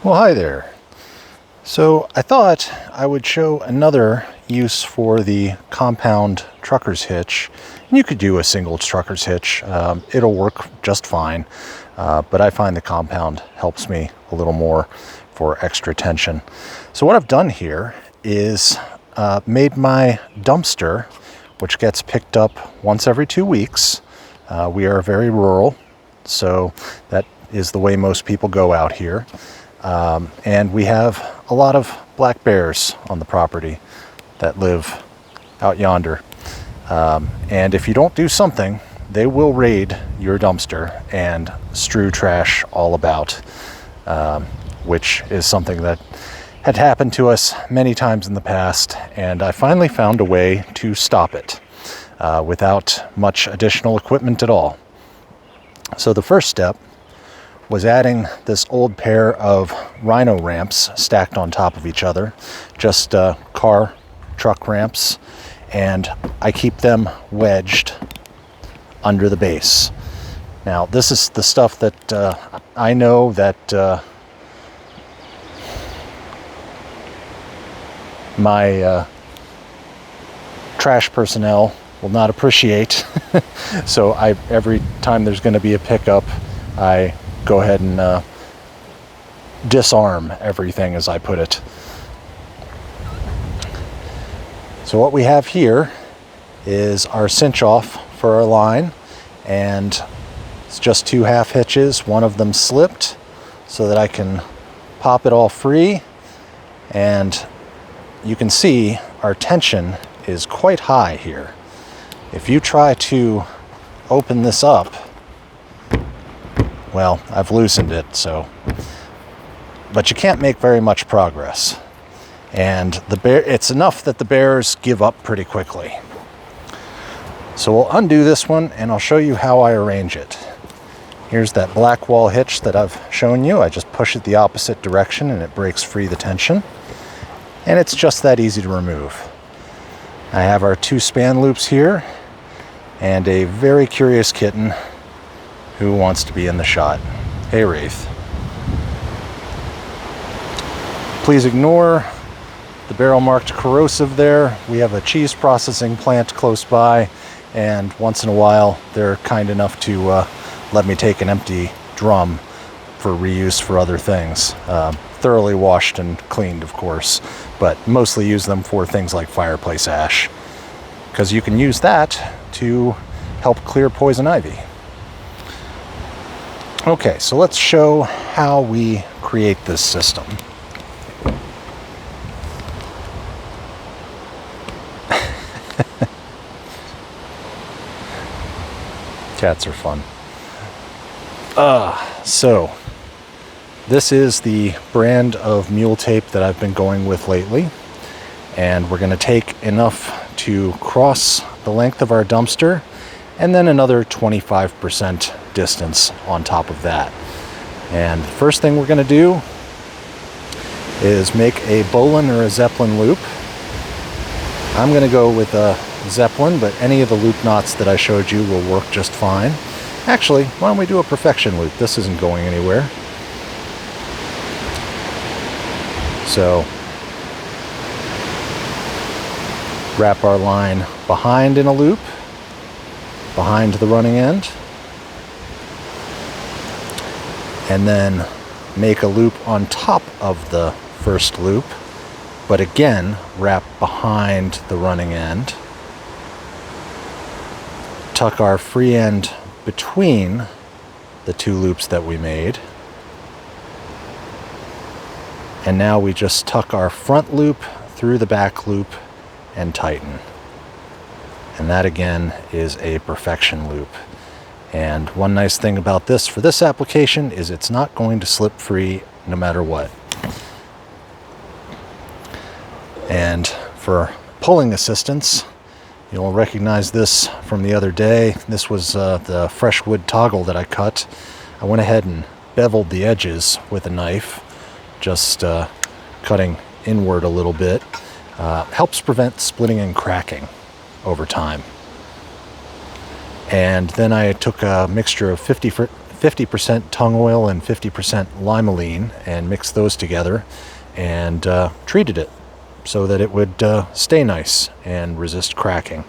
Well, hi there. So I thought I would show another use for the compound trucker's hitch. And you could do a single trucker's hitch. It'll work just fine, but I find the compound helps me a little more for extra tension. So what I've done here is made my dumpster, which gets picked up once every 2 weeks. We are very rural, so that is the way most people go out here. And we have a lot of black bears on the property that live out yonder. And if you don't do something, they will raid your dumpster and strew trash all about, which is something that had happened to us many times in the past. And I finally found a way to stop it without much additional equipment at all. So the first step was adding this old pair of Rhino ramps stacked on top of each other, just car, truck ramps, and I keep them wedged under the base. Now, this is the stuff that I know that my trash personnel will not appreciate. So every time there's going to be a pickup, I go ahead and disarm everything, as I put it. So what we have here is our cinch off for our line, and it's just 2 half hitches. One of them slipped so that I can pop it all free, and you can see our tension is quite high here. If you try to open this up, well, I've loosened it, but you can't make very much progress. And it's enough that the bears give up pretty quickly. So we'll undo this one and I'll show you how I arrange it. Here's that black wall hitch that I've shown you. I just push it the opposite direction and it breaks free the tension. And it's just that easy to remove. I have our 2 span loops here and a very curious kitten who wants to be in the shot. Hey, Wraith. Please ignore the barrel marked corrosive there. We have a cheese processing plant close by, and once in a while they're kind enough to let me take an empty drum for reuse for other things. Thoroughly washed and cleaned, of course, but mostly use them for things like fireplace ash, because you can use that to help clear poison ivy. Okay, so let's show how we create this system. Cats are fun. So this is the brand of mule tape that I've been going with lately, and we're going to take enough to cross the length of our dumpster and then another 25% distance on top of that. And the first thing we're going to do is make a Bolin or a Zeppelin loop. I'm going to go with a Zeppelin, but any of the loop knots that I showed you will work just fine. Actually, why don't we do a perfection loop? This isn't going anywhere. So wrap our line behind in a loop, behind the running end, and then make a loop on top of the first loop, but again wrap behind the running end, tuck our free end between the 2 loops that we made, and now we just tuck our front loop through the back loop and tighten. And that again is a perfection loop. And one nice thing about this for this application is it's not going to slip free no matter what. And for pulling assistance, you'll recognize this from the other day. This was the fresh wood toggle that I cut. I went ahead and beveled the edges with a knife, just cutting inward a little bit. Helps prevent splitting and cracking over time. And then I took a mixture of 50 50% tung oil and 50% limonene and mixed those together and treated it so that it would stay nice and resist cracking.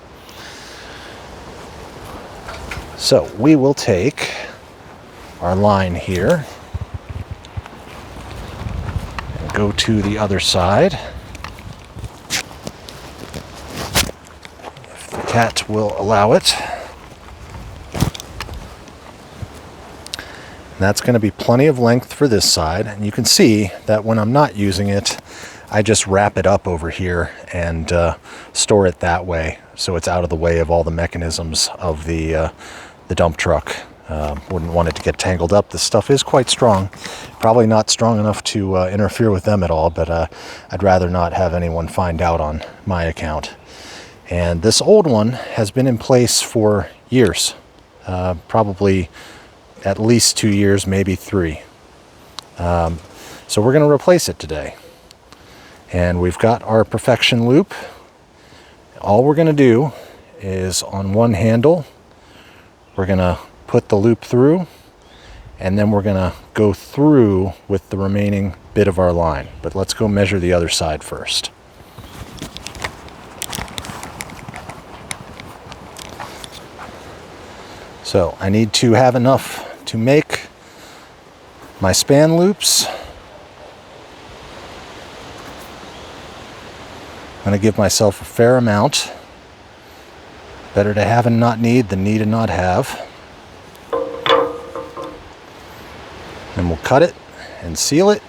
So we will take our line here and go to the other side. If the cat will allow it. And that's going to be plenty of length for this side. And you can see that when I'm not using it, I just wrap it up over here and store it that way, so it's out of the way of all the mechanisms of the dump truck. Wouldn't want it to get tangled up. This stuff is quite strong. Probably not strong enough to interfere with them at all, but I'd rather not have anyone find out on my account. And this old one has been in place for years, probably at least 2 years, maybe 3. So we're going to replace it today. And we've got our Perfection loop. All we're going to do is on one handle, we're going to put the loop through, and then we're going to go through with the remaining bit of our line. But let's go measure the other side first. So I need to have enough to make my span loops. I'm going to give myself a fair amount. Better to have and not need than need and not have. And we'll cut it and seal it.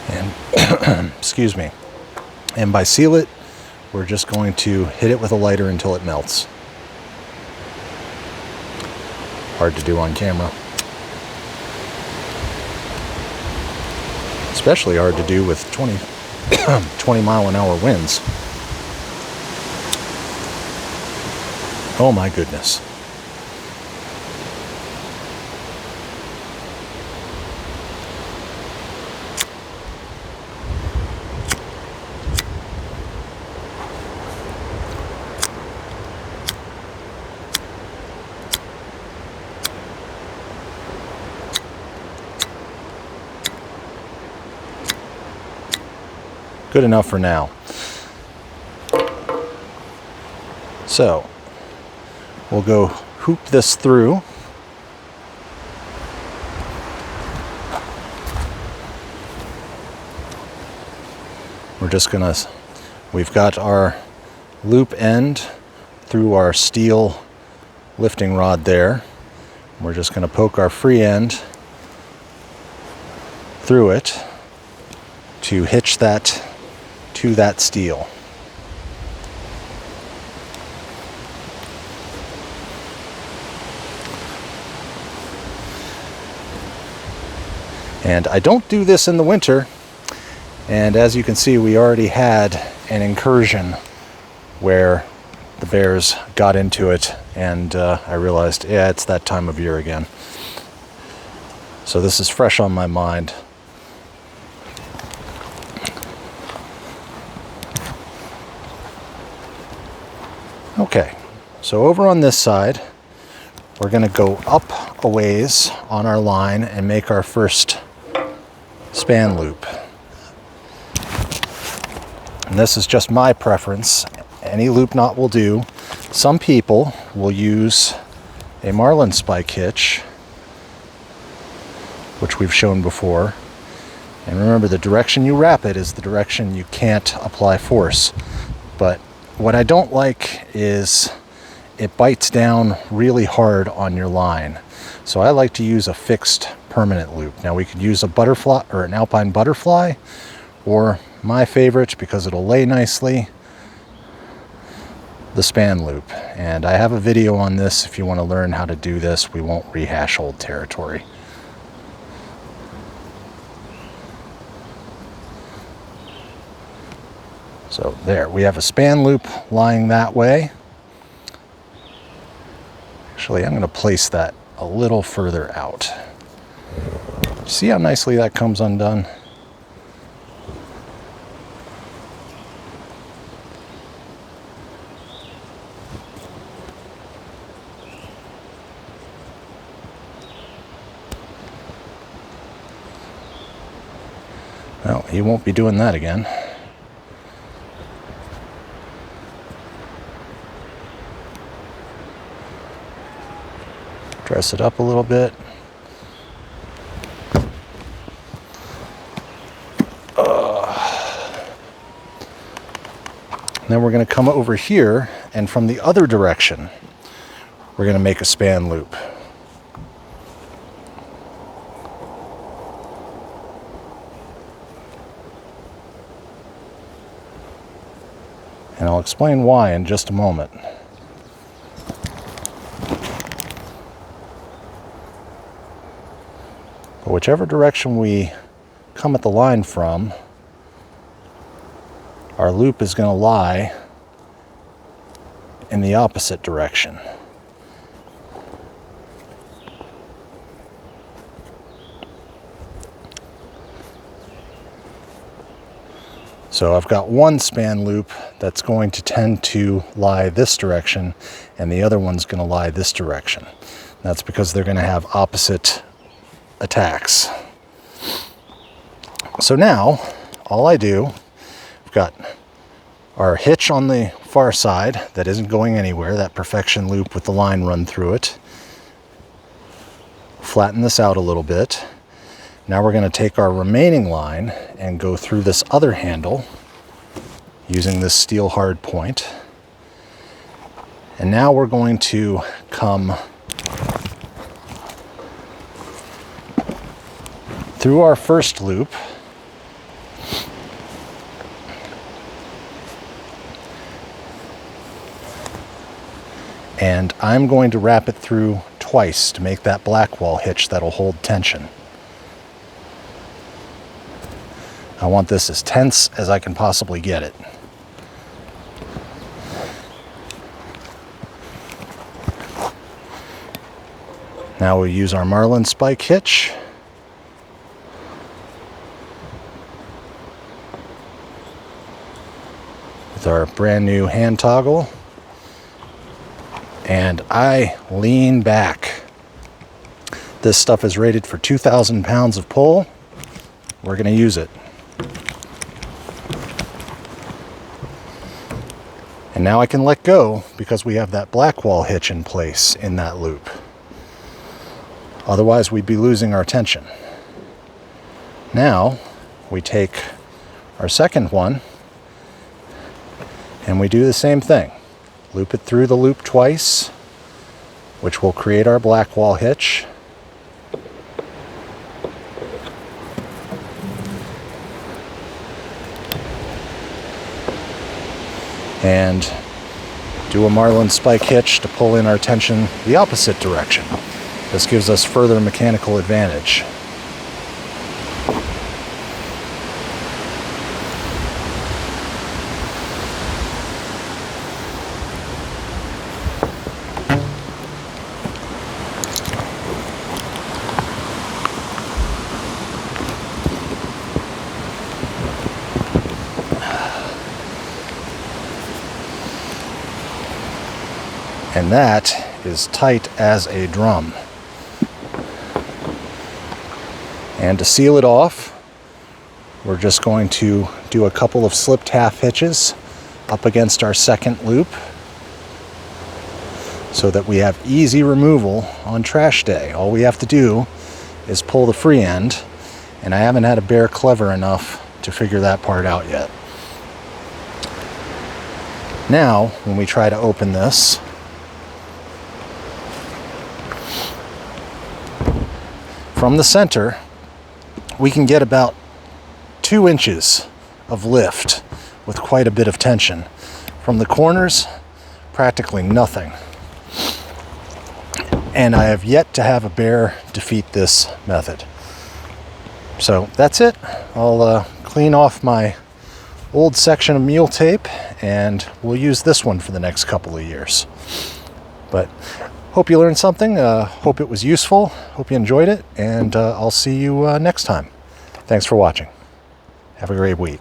And excuse me. And by seal it, we're just going to hit it with a lighter until it melts. Hard to do on camera. Especially hard to do with 20 mile an hour winds. Oh my goodness. Good enough for now. So we'll go hoop this through. We're just gonna, we've got our loop end through our steel lifting rod there. We're just gonna poke our free end through it to hitch that to that steel. And I don't do this in the winter, and as you can see, we already had an incursion where the bears got into it, and I realized, yeah, it's that time of year again. So this is fresh on my mind. Okay, so over on this side, we're going to go up a ways on our line and make our first span loop. And this is just my preference. Any loop knot will do. Some people will use a marlin spike hitch, which we've shown before. And remember, the direction you wrap it is the direction you can't apply force. But what I don't like is it bites down really hard on your line. So I like to use a fixed permanent loop. Now we could use a butterfly or an alpine butterfly, or my favorite, because it'll lay nicely, the span loop. And I have a video on this if you want to learn how to do this. We won't rehash old territory. So there, we have a span loop lying that way. Actually, I'm going to place that a little further out. See how nicely that comes undone? Well, he won't be doing that again. Dress it up a little bit. Then we're going to come over here, and from the other direction, we're going to make a span loop. And I'll explain why in just a moment. But whichever direction we come at the line from, our loop is going to lie in the opposite direction. So I've got one span loop that's going to tend to lie this direction, and the other one's going to lie this direction. That's because they're going to have opposite attacks. So now, all I do, I've got our hitch on the far side that isn't going anywhere, that perfection loop with the line run through it. Flatten this out a little bit. Now we're going to take our remaining line and go through this other handle using this steel hard point. And now we're going to come through our first loop and I'm going to wrap it through twice to make that black wall hitch that'll hold tension. I want this as tense as I can possibly get it. Now we'll use our Marlin spike hitch. With our brand new hand toggle. And I lean back. This stuff is rated for 2,000 pounds of pull. We're going to use it. And now I can let go because we have that black wall hitch in place in that loop. Otherwise, we'd be losing our tension. Now, we take our second one and we do the same thing. Loop it through the loop twice, which will create our black wall hitch. And do a Marlin spike hitch to pull in our tension the opposite direction. This gives us further mechanical advantage. And that is tight as a drum. And to seal it off, we're just going to do a couple of slipped half hitches up against our second loop so that we have easy removal on trash day. All we have to do is pull the free end, and I haven't had a bear clever enough to figure that part out yet. Now, when we try to open this, from the center, we can get about 2 inches of lift with quite a bit of tension. From the corners, practically nothing. And I have yet to have a bear defeat this method. So that's it. I'll clean off my old section of mule tape and we'll use this one for the next couple of years. But hope you learned something. Hope it was useful. Hope you enjoyed it. And I'll see you next time. Thanks for watching. Have a great week.